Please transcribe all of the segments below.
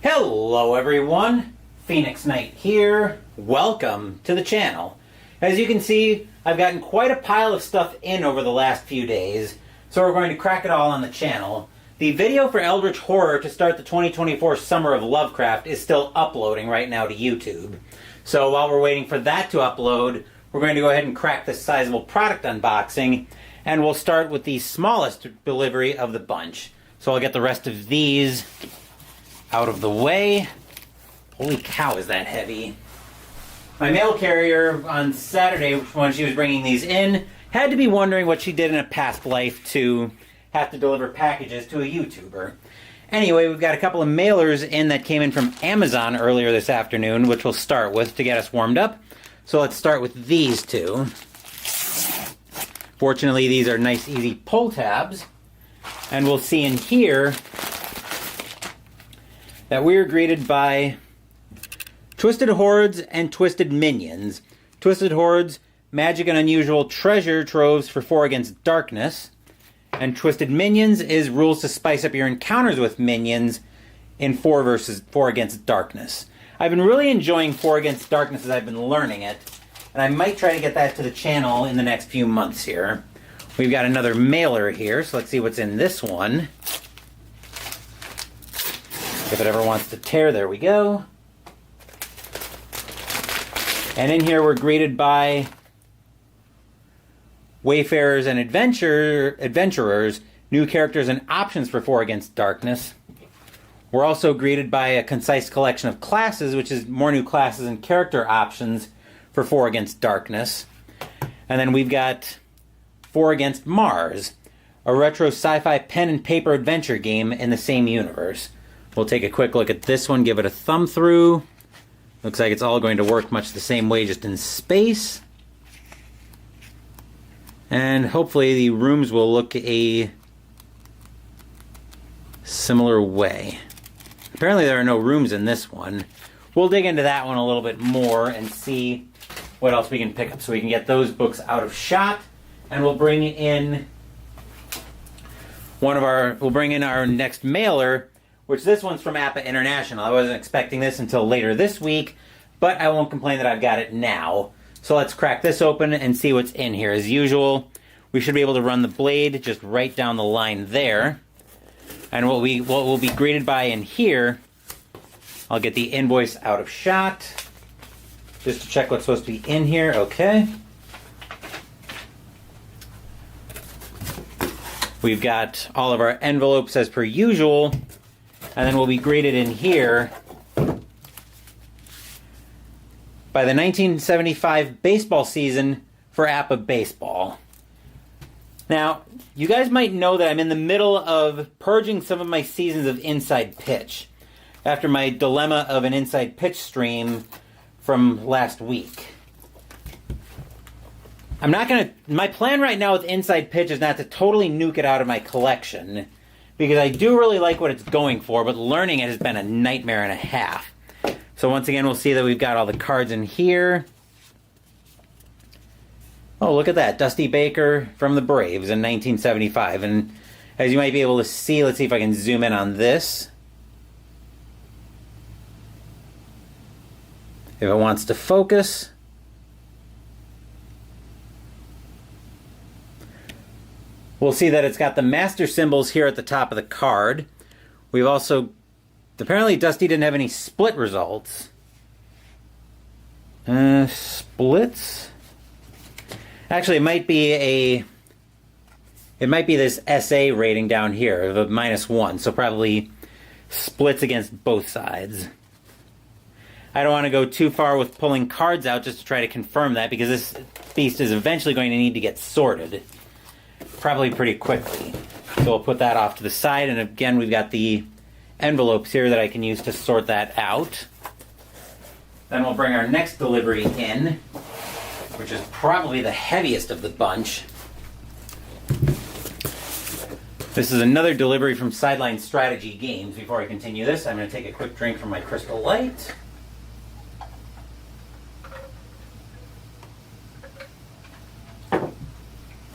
Hello everyone, Phoenix Knight here. Welcome to the channel. As you can see, I've gotten quite a pile of stuff in over the last few days, so we're going to crack it all on the channel. The video for Eldritch Horror to start the 2024 Summer of Lovecraft is still uploading right now to YouTube. So while we're waiting for that to upload, we're going to go ahead and crack this sizable product unboxing, and we'll start with the smallest delivery of the bunch. So I'll get the rest of these out of the way. Holy cow, is that heavy. My mail carrier on Saturday, when she was bringing these in, had to be wondering what she did in a past life to have to deliver packages to a YouTuber. Anyway, we've got a couple of mailers in that came in from Amazon earlier this afternoon, which we'll start with to get us warmed up. So let's start with these two. Fortunately, these are nice, easy pull tabs. And we'll see in here that we are greeted by Twisted Hordes and Twisted Minions. Twisted Hordes, magic and unusual treasure troves for 4 against darkness. And Twisted Minions is rules to spice up your encounters with minions in 4 against darkness. I've been really enjoying 4 against darkness as I've been learning it, and I might try to get that to the channel in the next few months here. We've got another mailer here, so let's see what's in this one. If it ever wants to tear, there we go. And in here we're greeted by Wayfarers and Adventurers, new characters and options for 4 against darkness. We're also greeted by a concise collection of classes, which is more new classes and character options for 4 against darkness. And then we've got 4 against Mars, a retro sci-fi pen and paper adventure game in the same universe. We'll take a quick look at this one, give it a thumb through. Looks like it's all going to work much the same way, just in space. And hopefully the rooms will look a similar way. Apparently there are no rooms in this one. We'll dig into that one a little bit more and see what else we can pick up so we can get those books out of shot. And we'll bring in our next mailer, which this one's from APA International. I wasn't expecting this until later this week, but I won't complain that I've got it now. So let's crack this open and see what's in here. As usual, we should be able to run the blade just right down the line there. And what we'll be greeted by in here, I'll get the invoice out of shot, just to check what's supposed to be in here. Okay. We've got all of our envelopes as per usual, and then we'll be greeted in here by the 1975 baseball season for APA Baseball. Now, you guys might know that I'm in the middle of purging some of my seasons of Inside Pitch after my dilemma of an Inside Pitch stream from last week. My plan right now with Inside Pitch is not to totally nuke it out of my collection, because I do really like what it's going for, but learning it has been a nightmare and a half. So once again, we'll see that we've got all the cards in here. Oh, look at that. Dusty Baker from the Braves in 1975. And as you might be able to see, let's see if I can zoom in on this. If it wants to focus. We'll see that it's got the master symbols here at the top of the card. We've also... Apparently Dusty didn't have any split results. Splits? Actually, it might be this SA rating down here of a -1, so probably splits against both sides. I don't want to go too far with pulling cards out just to try to confirm that, because this beast is eventually going to need to get sorted. Probably pretty quickly. So we'll put that off to the side, and again we've got the envelopes here that I can use to sort that out. Then we'll bring our next delivery in, which is probably the heaviest of the bunch. This is another delivery from Sideline Strategy Games. Before I continue this, I'm going to take a quick drink from my Crystal Light.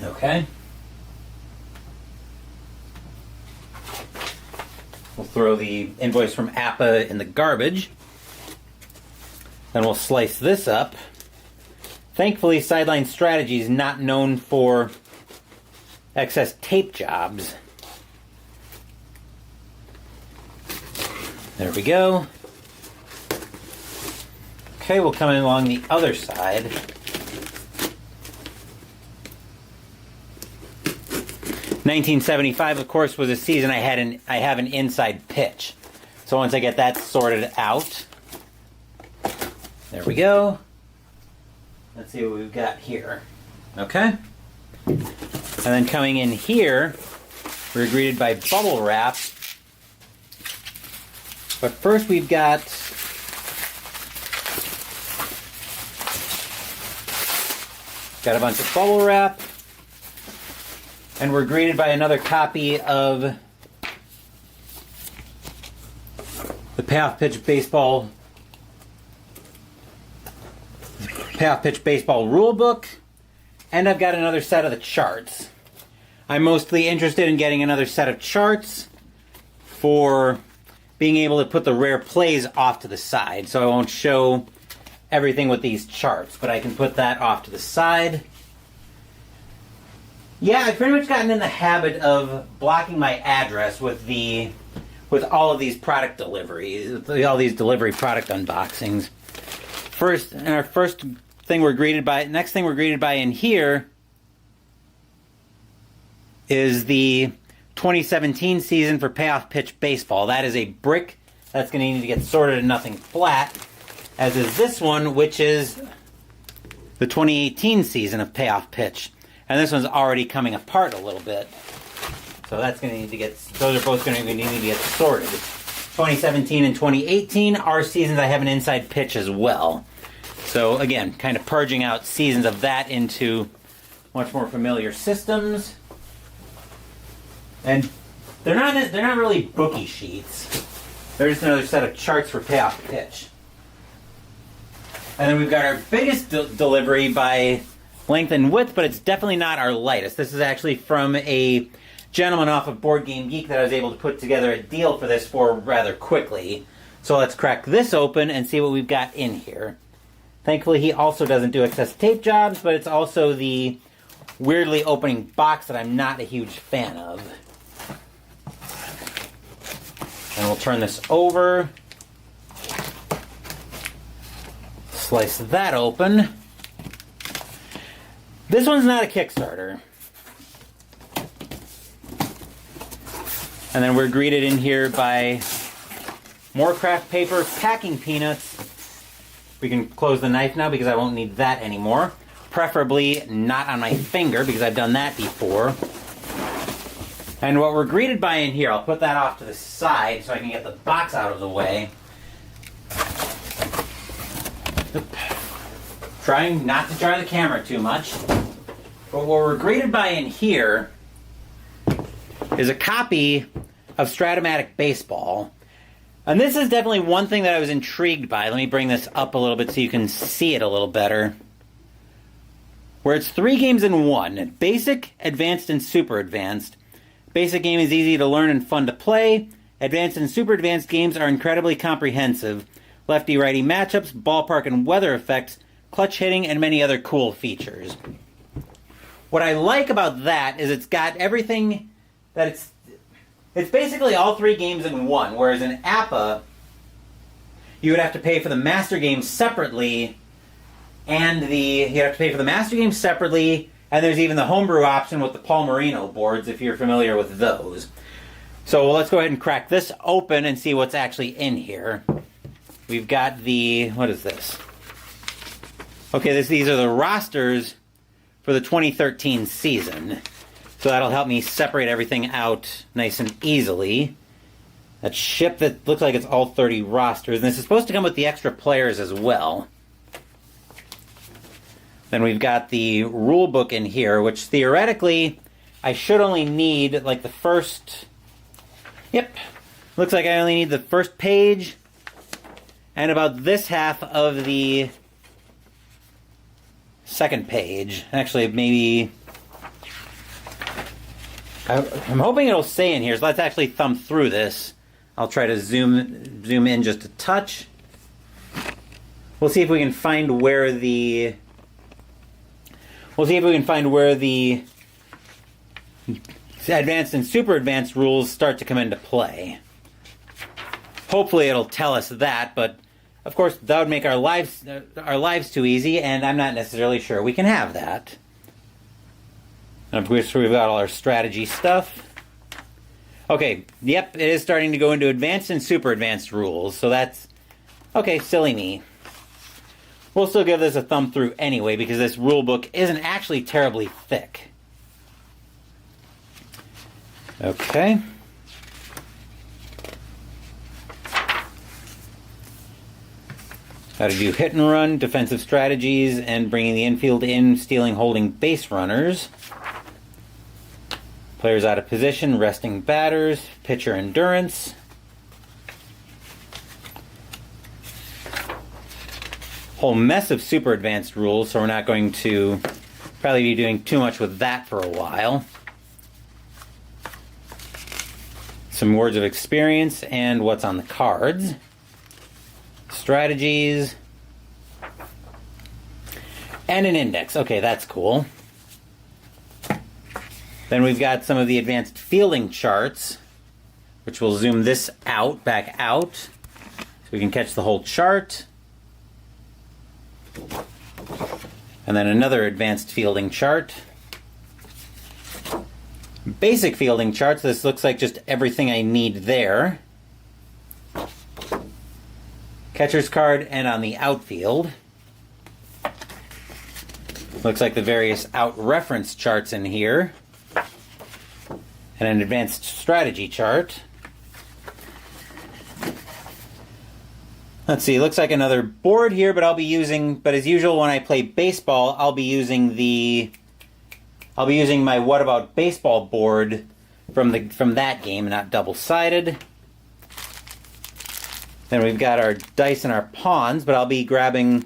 Okay. We'll throw the invoice from APA in the garbage. Then we'll slice this up. Thankfully, Sideline Strategy is not known for excess tape jobs. There we go. Okay, we'll come in along the other side. (1975), of course, was a season I have an inside pitch. So once I get that sorted out, there we go. Let's see what we've got here. Okay. And then coming in here, we're greeted by bubble wrap. But first we've got a bunch of bubble wrap. And we're greeted by another copy of the Payoff Pitch Baseball rule book, and I've got another set of the charts. I'm mostly interested in getting another set of charts for being able to put the rare plays off to the side, so I won't show everything with these charts, but I can put that off to the side. Yeah, I've pretty much gotten in the habit of blocking my address with all of these product deliveries, all these delivery product unboxings. Next thing we're greeted by in here is the 2017 season for Payoff Pitch Baseball. That is a brick that's going to need to get sorted and nothing flat, as is this one, which is the 2018 season of Payoff Pitch. And this one's already coming apart a little bit. So that's going to need to those are both going to need to get sorted. 2017 and 2018 are seasons I have an inside pitch as well. So again, kind of purging out seasons of that into much more familiar systems. And they're not really bookie sheets. They're just another set of charts for Payoff Pitch. And then we've got our biggest delivery by length and width, but it's definitely not our lightest. This is actually from a gentleman off of Board Game Geek that I was able to put together a deal for this for rather quickly. So let's crack this open and see what we've got in here. Thankfully, he also doesn't do excess tape jobs, but it's also the weirdly opening box that I'm not a huge fan of. And we'll turn this over. Slice that open. This one's not a Kickstarter. And then we're greeted in here by more craft paper, packing peanuts. We can close the knife now because I won't need that anymore. Preferably not on my finger because I've done that before. And what we're greeted by in here, I'll put that off to the side so I can get the box out of the way. Trying not to jar the camera too much. But what we're greeted by in here is a copy of Stratomatic Baseball. And this is definitely one thing that I was intrigued by. Let me bring this up a little bit so you can see it a little better. Where it's 3 games in one. Basic, Advanced, and Super Advanced. Basic game is easy to learn and fun to play. Advanced and Super Advanced games are incredibly comprehensive. Lefty-righty matchups, ballpark and weather effects, clutch hitting, and many other cool features. What I like about that is it's got everything that it's basically all 3 games in one, whereas in APA, you would have to pay for the master game separately, and and there's even the homebrew option with the Paul Marino boards, if you're familiar with those. So let's go ahead and crack this open and see what's actually in here. We've got what is this? Okay, these are the rosters for the 2013 season. So that'll help me separate everything out nice and easily. That ship that looks like it's all 30 rosters. And this is supposed to come with the extra players as well. Then we've got the rule book in here, which theoretically I should only need like the first... Yep. Looks like I only need the first page and about this half of the second page. Actually, maybe... I'm hoping it'll say in here, so let's actually thumb through this. I'll try to zoom in just a touch. We'll see if we can find where the advanced and super advanced rules start to come into play. Hopefully it'll tell us that, but of course that would make our lives too easy, and I'm not necessarily sure we can have that. And of course we've got all our strategy stuff. Okay, yep, it is starting to go into advanced and super advanced rules, so that's... okay, silly me. We'll still give this a thumb through anyway, because this rule book isn't actually terribly thick. Okay. How to do hit and run, defensive strategies, and bringing the infield in, stealing, holding base runners. Players out of position, resting batters, pitcher endurance. Whole mess of super advanced rules, so we're not going to probably be doing too much with that for a while. Some words of experience and what's on the cards. Strategies. And an index. Okay, that's cool. Then we've got some of the advanced fielding charts, which will zoom this out, back out, so we can catch the whole chart. And then another advanced fielding chart. Basic fielding charts, this looks like just everything I need there. Catcher's card and on the outfield. Looks like the various out reference charts in here. And an advanced strategy chart. Let's see, looks like another board here, but but as usual when I play baseball, I'll be using my What About Baseball board from that game, not double-sided. Then we've got our dice and our pawns, but I'll be grabbing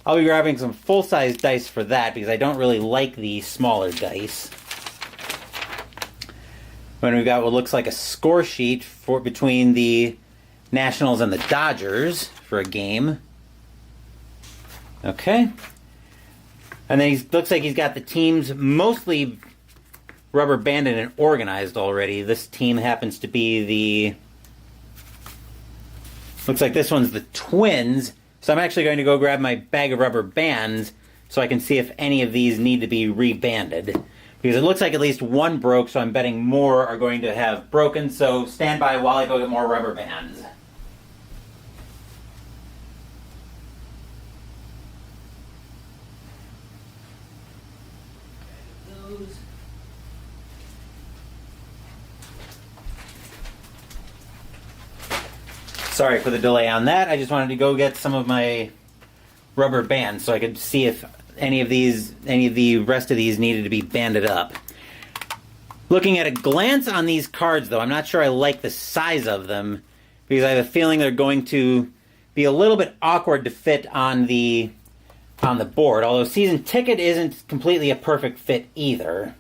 some full-size dice for that because I don't really like the smaller dice. Then we've got what looks like a score sheet between the Nationals and the Dodgers for a game. Okay. And then looks like he's got the teams mostly rubber banded and organized already. This team happens to be looks like this one's the Twins. So I'm actually going to go grab my bag of rubber bands so I can see if any of these need to be rebanded. Because it looks like at least one broke, so I'm betting more are going to have broken. So stand by while I go get more rubber bands. Sorry for the delay on that. I just wanted to go get some of my rubber bands so I could see if any of the rest of these needed to be banded up. Looking at a glance on these cards, though, I'm not sure I like the size of them because I have a feeling they're going to be a little bit awkward to fit on the board. Although Season Ticket isn't completely a perfect fit either.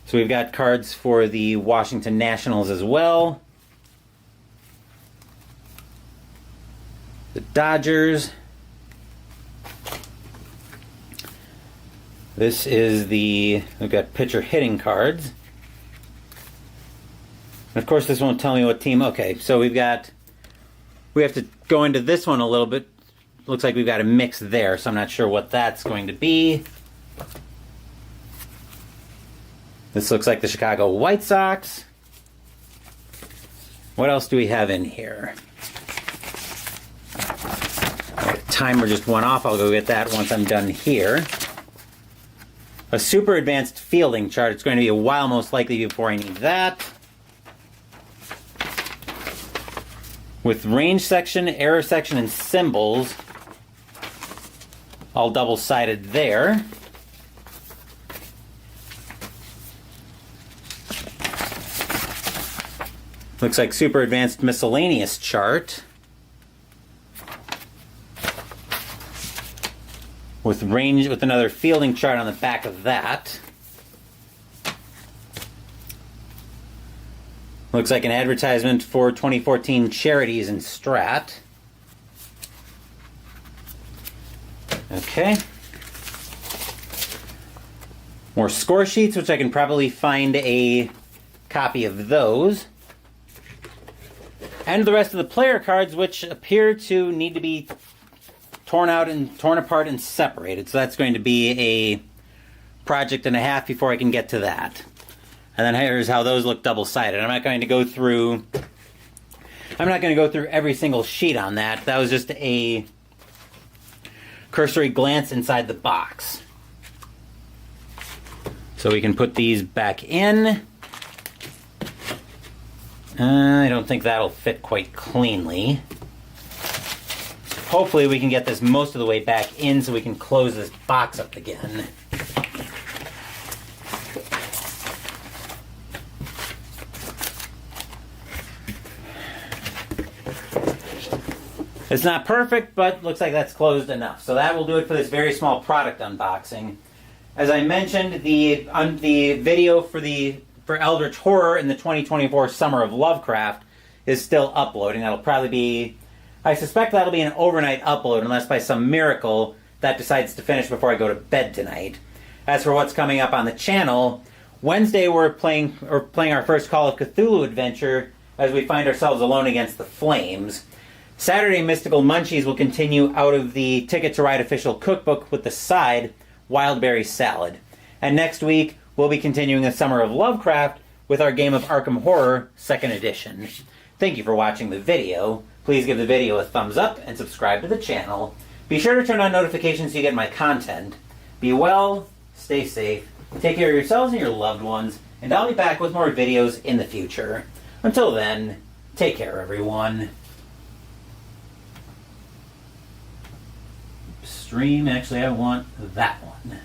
So we've got cards for the Washington Nationals as well. The Dodgers. This is we've got pitcher hitting cards. And of course this won't tell me what team. Okay, so we have to go into this one a little bit. Looks like we've got a mix there, so I'm not sure what that's going to be. This looks like the Chicago White Sox. What else do we have in here? Timer just went off. I'll go get that once I'm done here. A super advanced fielding chart. It's going to be a while most likely before I need that. With range section, error section, and symbols. All double-sided there. Looks like super advanced miscellaneous chart. With another fielding chart on the back of that. Looks like an advertisement for 2014 Charities and Strat. Okay. More score sheets, which I can probably find a copy of those. And the rest of the player cards, which appear to need to be torn apart and separated. So that's going to be a project and a half before I can get to that. And then here's how those look double-sided. I'm not going to go through every single sheet on that. That was just a cursory glance inside the box. So we can put these back in. I don't think that'll fit quite cleanly. Hopefully we can get this most of the way back in so we can close this box up again. It's not perfect, but looks like that's closed enough. So that will do it for this very small product unboxing. As I mentioned, the video for Eldritch Horror in the 2024 Summer of Lovecraft is still uploading. That'll probably be, I suspect that'll be an overnight upload unless by some miracle that decides to finish before I go to bed tonight. As for what's coming up on the channel, Wednesday we're playing our first Call of Cthulhu adventure as we find ourselves alone against the flames. Saturday, Mystical Munchies will continue out of the Ticket to Ride official cookbook with the side, Wildberry Salad. And next week, we'll be continuing the Summer of Lovecraft with our game of Arkham Horror, 2nd edition. Thank you for watching the video. Please give the video a thumbs up and subscribe to the channel. Be sure to turn on notifications so you get my content. Be well, stay safe, take care of yourselves and your loved ones, and I'll be back with more videos in the future. Until then, take care everyone. Stream, actually I want that one.